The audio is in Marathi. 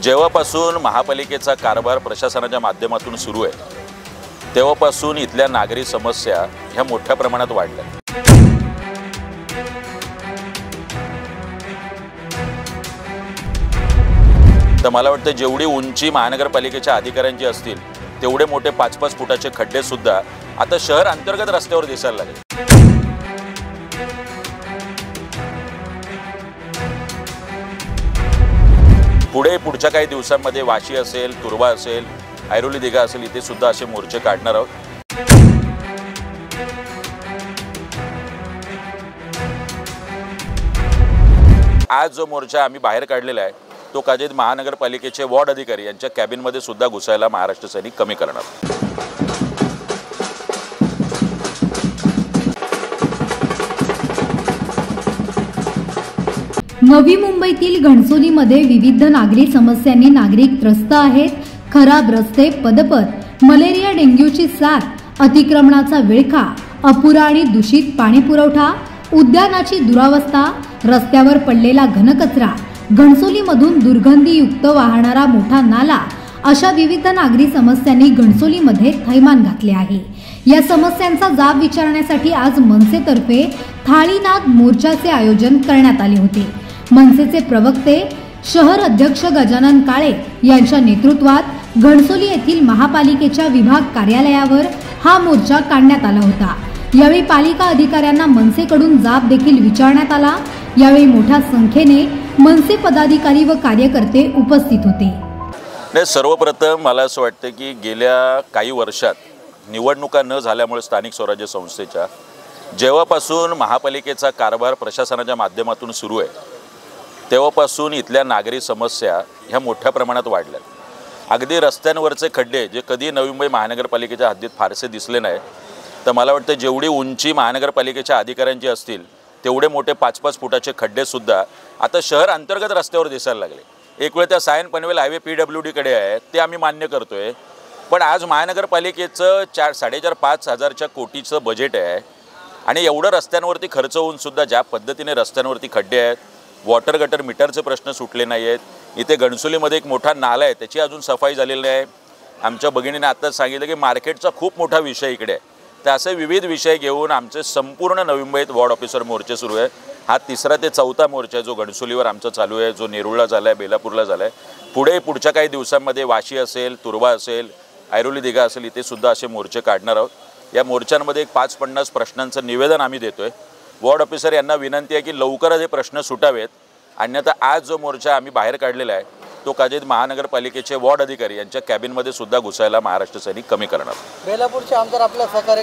जेव्हापासून महापालिकेचा कारभार प्रशासनाच्या माध्यमातून सुरू आहे तेव्हापासून इथल्या नागरी समस्या ह्या मोठ्या प्रमाणात वाढल्या। तर मला वाटतं जेवढी उंची महानगरपालिकेच्या अधिकाऱ्यांची असतील तेवढे मोठे 5-5 फुटाचे खड्डे सुद्धा आता शहर अंतर्गत रस्त्यावर दिसायला लागले। पुढच्या काही दिवसांमध्ये वाशी असेल, तुर्भा असेल, ऐरोली दिघा असेल, इथे सुद्धा असे मोर्चे काढणार आहोत। आज जो मोर्चा आम्ही बाहेर काढलेला आहे तो कदाचित महानगरपालिकेचे वॉर्ड अधिकारी यांच्या कॅबिनमध्ये सुद्धा घुसायला महाराष्ट्र सैनिक कमी करणार। नवी मुंबईतील घणसोलीमध्ये विविध नागरी समस्यांनी नागरिक त्रस्त आहेत। खराब रस्ते, पदपथ, मलेरिया डेंग्यूची साथ, अतिक्रमणाचा विळखा, अपुरा आणि दूषित पाणी पुरवठा, उद्यानाची दुरावस्था, रस्त्यावर पडलेला घनकचरा, घणसोलीमधून दुर्गंधीयुक्त वाहणारा मोठा नाला अशा विविध नागरी समस्यांनी घणसोलीमध्ये थैमान घातले आहे। या समस्यांचा जाब विचारण्यासाठी आज मनसेतर्फे थाळीनाद मोर्चाचे आयोजन करण्यात आले होते। मनसेचे प्रवक्ते शहर अध्यक्ष गजानन काळे यांच्या नेतृत्वात घणसोली येथील महापालिकेच्या विभाग कार्यालयावर हा मोर्चा काढण्यात आला होता। यावेळी पालिका अधिकाऱ्यांना मनसेकडून जाब देखील विचारण्यात आला। यावेळी मोठ्या संख्येने मनसे पदाधिकारी व कार्यकर्ते उपस्थित होते। सर्वप्रथम मला असं वाटतं की गेल्या काही वर्षात निवडणुका न झाल्यामुळे स्थानिक स्वराज्य संस्थेच्या जेव्हापासून महापालिकेचा कारभार प्रशासनाच्या माध्यमातून सुरू आहे तेव्हापासून इथल्या नागरी समस्या ह्या मोठ्या प्रमाणात वाढल्या। अगदी रस्त्यांवरचे खड्डे जे कधी नवी मुंबई महानगरपालिकेच्या हद्दीत फारसे दिसले नाही, तर मला वाटतं जेवढी उंची महानगरपालिकेच्या अधिकाऱ्यांची असतील तेवढे मोठे 5-5 फुटाचे खड्डे सुद्धा आता शहर अंतर्गत रस्त्यावर दिसायला लागले। एक वेळ त्या सायन पनवेल हायवे PWDकडे आहे, ते आम्ही मान्य करतोय, पण आज महानगरपालिकेचं 4-5.5 हजारच्या कोटीचं बजेट आहे आणि एवढं रस्त्यांवरती खर्च होऊन सुद्धा ज्या पद्धतीने रस्त्यांवरती खड्डे आहेत, वॉटर गटर मीटरचे प्रश्न सुटले नाही आहेत। इथे घणसोलीमध्ये एक मोठा नाला आहे, त्याची अजून सफाई झालेली नाही। आमच्या भगिनीने आत्ताच सांगितलं की मार्केटचा खूप मोठा विषय इकडे आहे। तर असे विविध विषय घेऊन आमचे संपूर्ण नवी मुंबईत वॉर्ड ऑफिसर मोर्चे सुरू आहे। हा 3रा ते 4था मोर्चा आहे जो घणसोलीवर आमचा चालू आहे, जो नेरूळला झाला आहे, बेलापूरला झाला आहे। पुढच्या काही दिवसांमध्ये वाशी असेल, तुर्भा असेल, ऐरोली दिघा असेल, इथे सुद्धा असे मोर्चे काढणार आहोत। या मोर्चांमध्ये एक 5-50 प्रश्नांचं निवेदन आम्ही देतोय। वॉर्ड ऑफिसर यांना विनंती आहे की लवकरच हे प्रश्न सुटावेत, अन्यथा आज जो मोर्चा आम्ही बाहेर काढलेला आहे तो कदाचित महानगरपालिकेचे वॉर्ड अधिकारी यांच्या कॅबिनमध्ये सुद्धा घुसायला महाराष्ट्र सैनिक कमी करणार। बेलापूरचे आमदार आपल्या सहकार्य